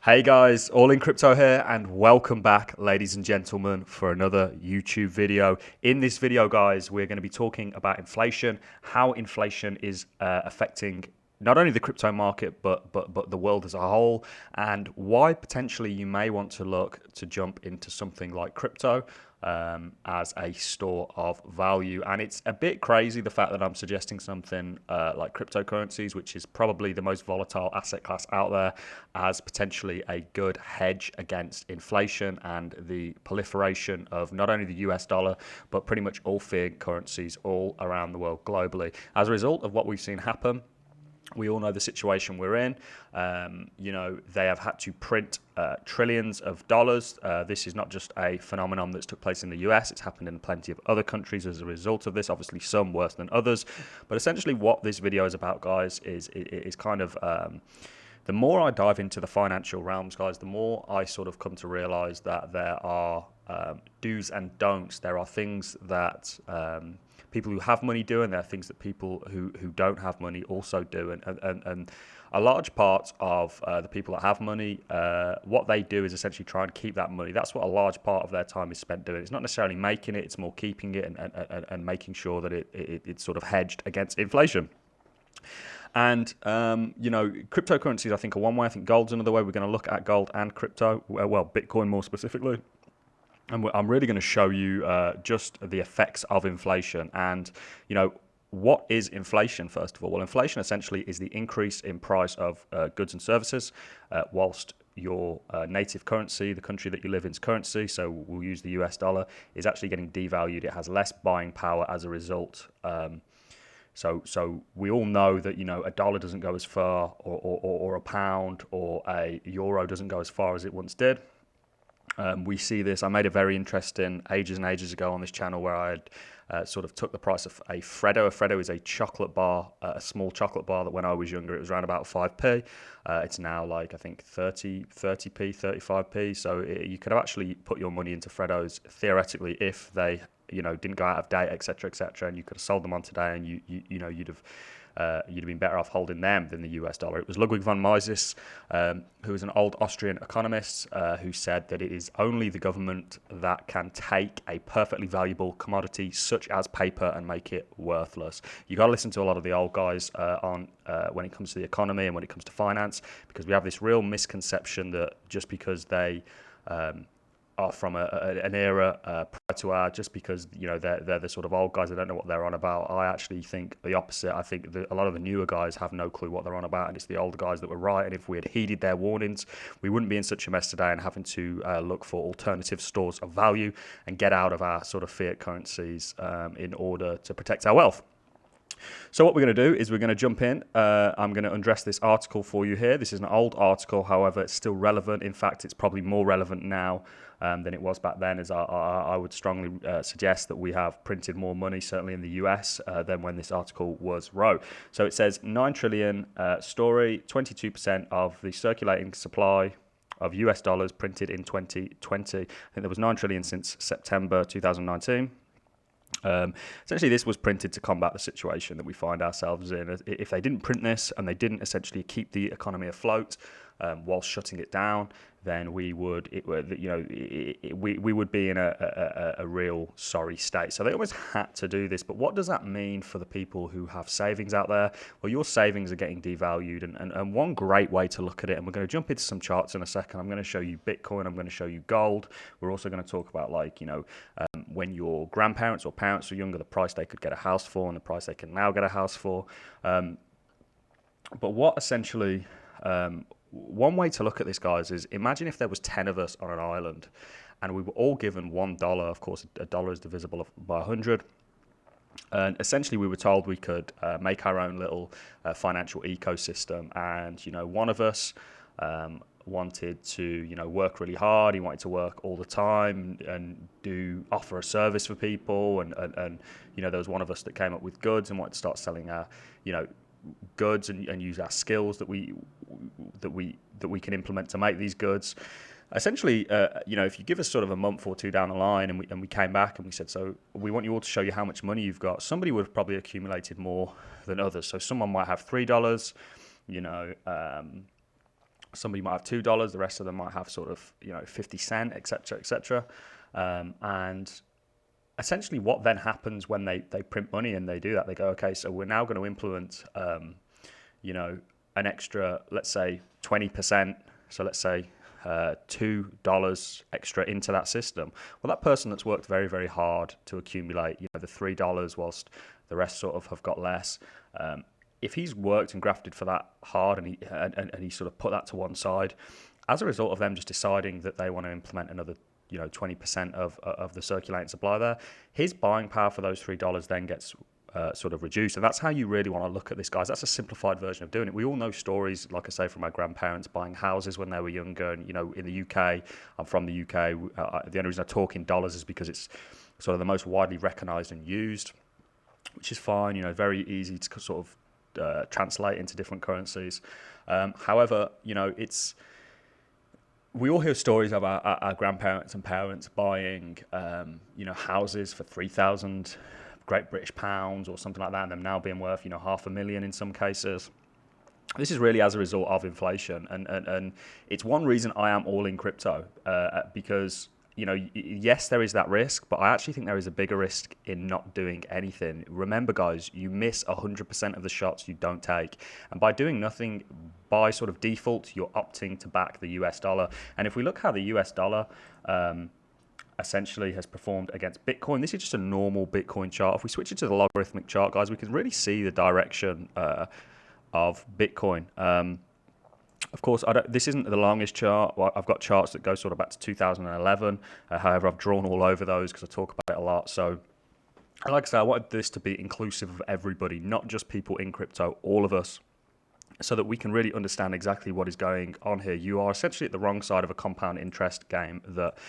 Hey guys, All in Crypto here, and welcome back, ladies and gentlemen, for another YouTube video. In this video, guys, we're going to be talking about inflation, how inflation is affecting not only the crypto market but the world as a whole, and why potentially you may want to look to jump into something like crypto as a store of value. And it's a bit crazy the fact that I'm suggesting something like cryptocurrencies, which is probably the most volatile asset class out there, as potentially a good hedge against inflation and the proliferation of not only the US dollar, but pretty much all fiat currencies all around the world globally. As a result of what we've seen happen, we all know the situation we're in. They have had to print trillions of dollars. This is not just a phenomenon that's took place in the US. It's happened in plenty of other countries as a result of this, obviously some worse than others. But essentially what this video is about, guys, is kind of the more I dive into the financial realms, guys, the more I sort of come to realize that there are do's and don'ts. There are things that people who have money do, and there are things that people who don't have money also do. And a large part of the people that have money, what they do is essentially try and keep that money. That's what a large part of their time is spent doing. It's not necessarily making it, it's more keeping it and making sure that it's sort of hedged against inflation. And, cryptocurrencies, I think, are one way. I think gold's another way. We're going to look at gold and crypto, well, Bitcoin more specifically. And I'm really going to show you just the effects of inflation. And, what is inflation, first of all? Well, inflation essentially is the increase in price of goods and services whilst your native currency, the country that you live in's currency, so we'll use the US dollar, is actually getting devalued. It has less buying power as a result. So we all know that, a dollar doesn't go as far, or a pound or a euro doesn't go as far as it once did. We see this. I made a very interesting ages and ages ago on this channel where I had sort of took the price of a Freddo. A Freddo is a chocolate bar, a small chocolate bar that when I was younger, it was around about 5p. It's now like, I think 30p, 35p. So you could have actually put your money into Freddos theoretically if they, didn't go out of date, etc., etc. And you could have sold them on today, and you'd have been better off holding them than the US dollar. It was Ludwig von Mises, who was an old Austrian economist, who said that it is only the government that can take a perfectly valuable commodity such as paper and make it worthless. You got to listen to a lot of the old guys on when it comes to the economy and when it comes to finance, because we have this real misconception that just because they are from an era prior to our, just because they're the sort of old guys that don't know what they're on about. I actually think the opposite. I think that a lot of the newer guys have no clue what they're on about, and it's the older guys that were right. And if we had heeded their warnings, we wouldn't be in such a mess today and having to look for alternative stores of value and get out of our sort of fiat currencies in order to protect our wealth. So what we're going to do is we're going to jump in. I'm going to undress this article for you here. This is an old article, however, it's still relevant. In fact, it's probably more relevant now than it was back then, as I would strongly suggest that we have printed more money, certainly in the US, than when this article was wrote. So it says 9 trillion story, 22% of the circulating supply of US dollars printed in 2020. I think there was 9 trillion since September 2019. Essentially, this was printed to combat the situation that we find ourselves in. If they didn't print this and they didn't essentially keep the economy afloat while shutting it down, then we would be in a real sorry state. So they always had to do this. But what does that mean for the people who have savings out there? Well, your savings are getting devalued, and one great way to look at it, and we're going to jump into some charts in a second. I'm going to show you Bitcoin. I'm going to show you gold. We're also going to talk about when your grandparents or parents were younger, the price they could get a house for and the price they can now get a house for. But what essentially, one way to look at this, guys, is imagine if there was 10 of us on an island and we were all given $1. Of course, a dollar is divisible by 100. And essentially, we were told we could make our own little financial ecosystem. And, one of us wanted to, work really hard. He wanted to work all the time and offer a service for people. And there was one of us that came up with goods and wanted to start selling our, goods and use our skills that we can implement to make these goods. Essentially, if you give us sort of a month or two down the line and we came back and we said, so we want you all to show you how much money you've got, somebody would have probably accumulated more than others. So someone might have $3, Somebody might have $2, the rest of them might have sort of 50 cents, etc., etc. And essentially, what then happens when they print money and they do that? They go, okay, so we're now going to implement an extra, let's say 20%. So let's say $2 extra into that system. Well, that person that's worked very, very hard to accumulate, the $3, whilst the rest sort of have got less. If he's worked and grafted for that hard and he sort of put that to one side, as a result of them just deciding that they want to implement another 20% of the circulating supply there, his buying power for those $3 then gets sort of reduced. And that's how you really want to look at this, guys. That's a simplified version of doing it. We all know stories, like I say, from our grandparents buying houses when they were younger. And, in the UK, I'm from the UK. The only reason I talk in dollars is because it's sort of the most widely recognized and used, which is fine, very easy to sort of translate into different currencies. However, we all hear stories of our grandparents and parents buying, houses for 3,000 Great British pounds or something like that, and them now being worth, $500,000 in some cases. This is really as a result of inflation, and it's one reason I am all in crypto because yes, there is that risk, but I actually think there is a bigger risk in not doing anything. Remember, guys, you miss 100% of the shots you don't take. And by doing nothing, by sort of default, you're opting to back the US dollar. And if we look how the US dollar essentially has performed against Bitcoin, this is just a normal Bitcoin chart. If we switch it to the logarithmic chart, guys, we can really see the direction of Bitcoin. Of course, this isn't the longest chart. Well, I've got charts that go sort of back to 2011. However, I've drawn all over those because I talk about it a lot. So, like I said, I wanted this to be inclusive of everybody, not just people in crypto, all of us, so that we can really understand exactly what is going on here. You are essentially at the wrong side of a compound interest game that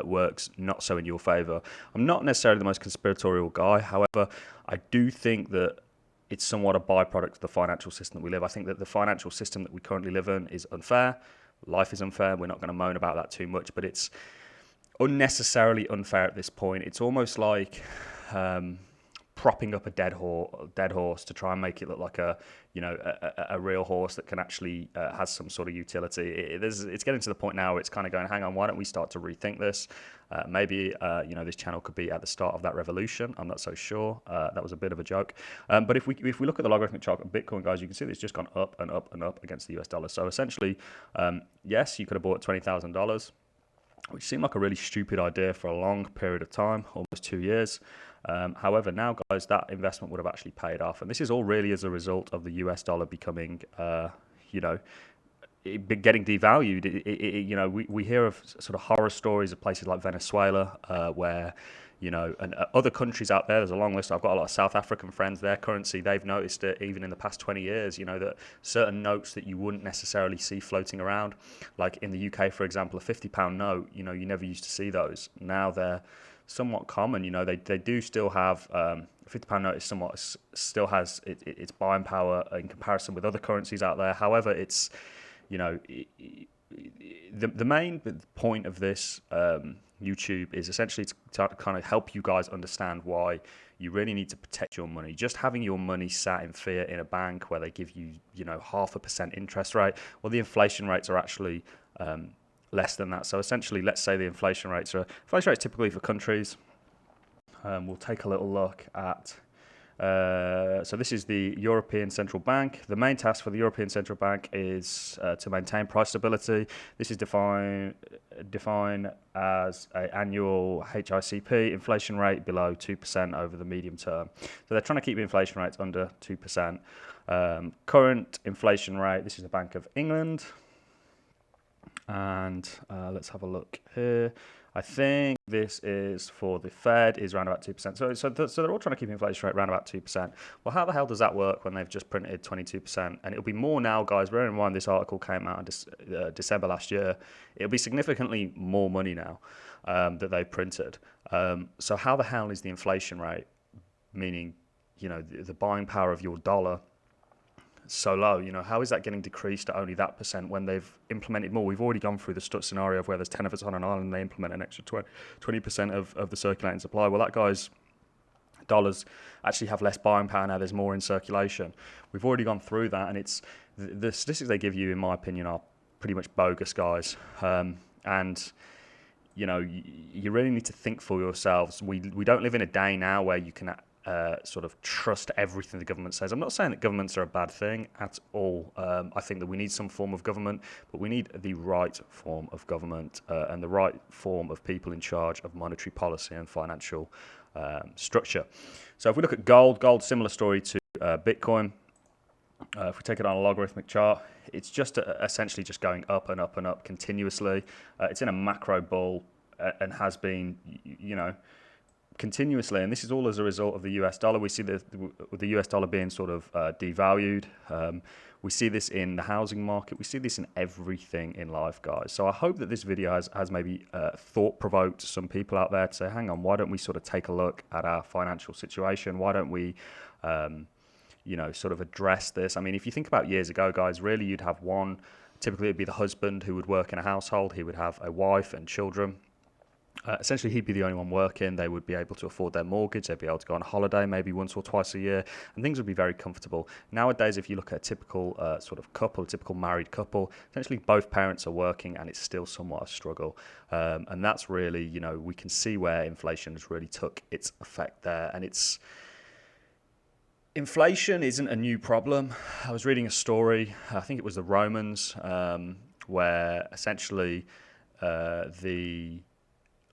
works not so in your favor. I'm not necessarily the most conspiratorial guy. However, I do think that it's somewhat a byproduct of the financial system that we live. I think that the financial system that we currently live in is unfair. Life is unfair. We're not going to moan about that too much, but it's unnecessarily unfair at this point. It's almost like propping up a dead horse to try and make it look like a real horse that can actually has some sort of utility. It's getting to the point now where it's kind of going, hang on, why don't we start to rethink this? Maybe this channel could be at the start of that revolution. I'm not so sure. That was a bit of a joke. But if we look at the logarithmic chart of Bitcoin, guys, you can see that it's just gone up and up and up against the US dollar. So essentially, yes, you could have bought $20,000, which seemed like a really stupid idea for a long period of time, almost 2 years. However, now, guys, that investment would have actually paid off. And this is all really as a result of the US dollar becoming, getting devalued. We hear of sort of horror stories of places like Venezuela, where, and other countries out there, there's a long list. I've got a lot of South African friends, their currency, they've noticed it even in the past 20 years, that certain notes that you wouldn't necessarily see floating around, like in the UK, for example, a £50 note, you never used to see those. Now they're somewhat common. They do still have a £50 note is still has its buying power in comparison with other currencies out there. However, it's the main point of this YouTube is essentially to kind of help you guys understand why you really need to protect your money. Just having your money sat in fiat in a bank where they give you 0.5% interest rate, well, the inflation rates are actually less than that. So essentially, let's say the inflation rates typically for countries. We'll take a little look at. So this is the European Central Bank. The main task for the European Central Bank is to maintain price stability. This is defined as an annual HICP inflation rate below 2% over the medium term. So they're trying to keep the inflation rates under 2%. Current inflation rate, this is the Bank of England. And let's have a look here. I think this is for the Fed is around about 2%. So they're all trying to keep the inflation rate around about 2%. Well, how the hell does that work when they've just printed 22%? And it'll be more now, guys. Bearing in mind this article came out in December last year. It'll be significantly more money now that they've printed. So how the hell is the inflation rate, meaning the buying power of your dollar, so low? How is that getting decreased to only that percent when they've implemented more? We've already gone through the scenario of where there's 10 of us on an island and they implement an extra 20% of the circulating supply. Well, that guy's dollars actually have less buying power now. There's more in circulation. We've already gone through that, and it's the statistics they give you, in my opinion, are pretty much bogus, guys. And you know, you really need to think for yourselves. We don't live in a day now where you can sort of trust everything the government says. I'm not saying that governments are a bad thing at all. I think that we need some form of government, but we need the right form of government and the right form of people in charge of monetary policy and financial structure. So if we look at gold, similar story to Bitcoin. If we take it on a logarithmic chart, it's just essentially just going up and up and up continuously. It's in a macro bull and has been, you know, continuously. And this is all as a result of the US dollar. We see the US dollar being sort of devalued. We see this in the housing market. We see this in everything in life, guys. So I hope that this video has maybe thought-provoked some people out there to say, hang on, why don't we sort of take a look at our financial situation? Why don't we you know, sort of address this? I mean, if you think about years ago, guys, really you'd have one, typically it'd be the husband who would work in a household. He would have a wife and children. Essentially, he'd be the only one working. They would be able to afford their mortgage. They'd be able to go on holiday maybe once or twice a year, and things would be very comfortable. Nowadays, if you look at a typical sort of couple, a typical married couple, essentially both parents are working, and it's still somewhat a struggle. And that's really, you know, we can see where inflation has really took its effect there, and it's. Inflation isn't a new problem. I was reading a story, I think it was the Romans, where essentially the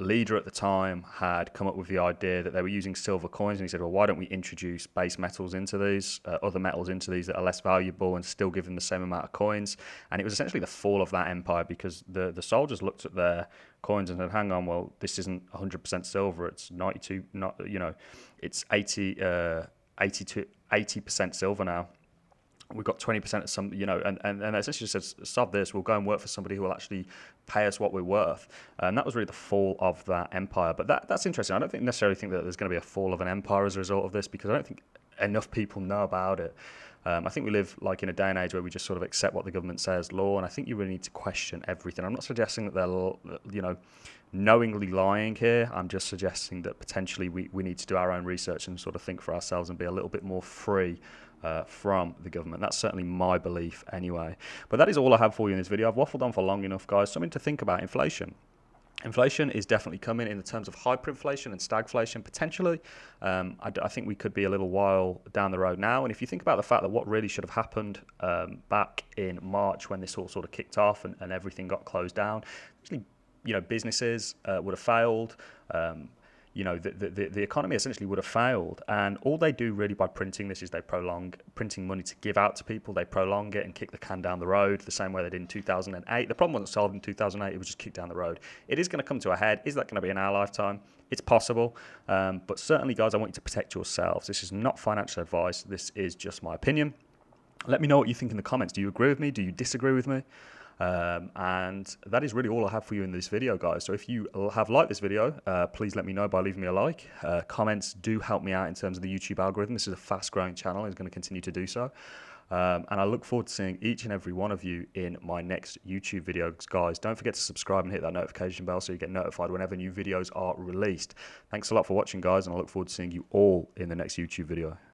leader at the time had come up with the idea that they were using silver coins, and he said, well, why don't we introduce base metals into these, other metals into these that are less valuable and still give them the same amount of coins? And it was essentially the fall of that empire, because the soldiers looked at their coins and said, hang on, well, this isn't 100% silver, it's 92, not, you know, it's 80% silver now. We've got 20% of some, you know, and essentially says, stop this, we'll go and work for somebody who will actually pay us what we're worth. And that was really the fall of that empire. But that's interesting. I don't necessarily think that there's going to be a fall of an empire as a result of this, because I don't think enough people know about it. I think we live like in a day and age where we just sort of accept what the government says law, and I think you really need to question everything. I'm not suggesting that they're, you know, knowingly lying here. I'm just suggesting that potentially we need to do our own research and sort of think for ourselves and be a little bit more free from the government. That's certainly my belief anyway. But that is all I have for you in this video. I've waffled on for long enough, guys. Something to think about: inflation. Inflation is definitely coming in the terms of hyperinflation and stagflation, potentially. I think we could be a little while down the road now. And if you think about the fact that what really should have happened back in March when this all sort of kicked off and everything got closed down, actually, you know, businesses would have failed. You know, the economy essentially would have failed. And all they do really by printing this is they prolong printing money to give out to people. They prolong it and kick the can down the road the same way they did in 2008. The problem wasn't solved in 2008. It was just kicked down the road. It is going to come to a head. Is that going to be in our lifetime? It's possible. But certainly, guys, I want you to protect yourselves. This is not financial advice. This is just my opinion. Let me know what you think in the comments. Do you agree with me? Do you disagree with me? And that is really all I have for you in this video, guys. So if you have liked this video, please let me know by leaving me a like. Comments do help me out in terms of the YouTube algorithm. This is a fast growing channel. It's going to continue to do so. And I look forward to seeing each and every one of you in my next YouTube videos, guys. Don't forget to subscribe and hit that notification bell so you get notified whenever new videos are released. Thanks a lot for watching, guys, and I look forward to seeing you all in the next YouTube video.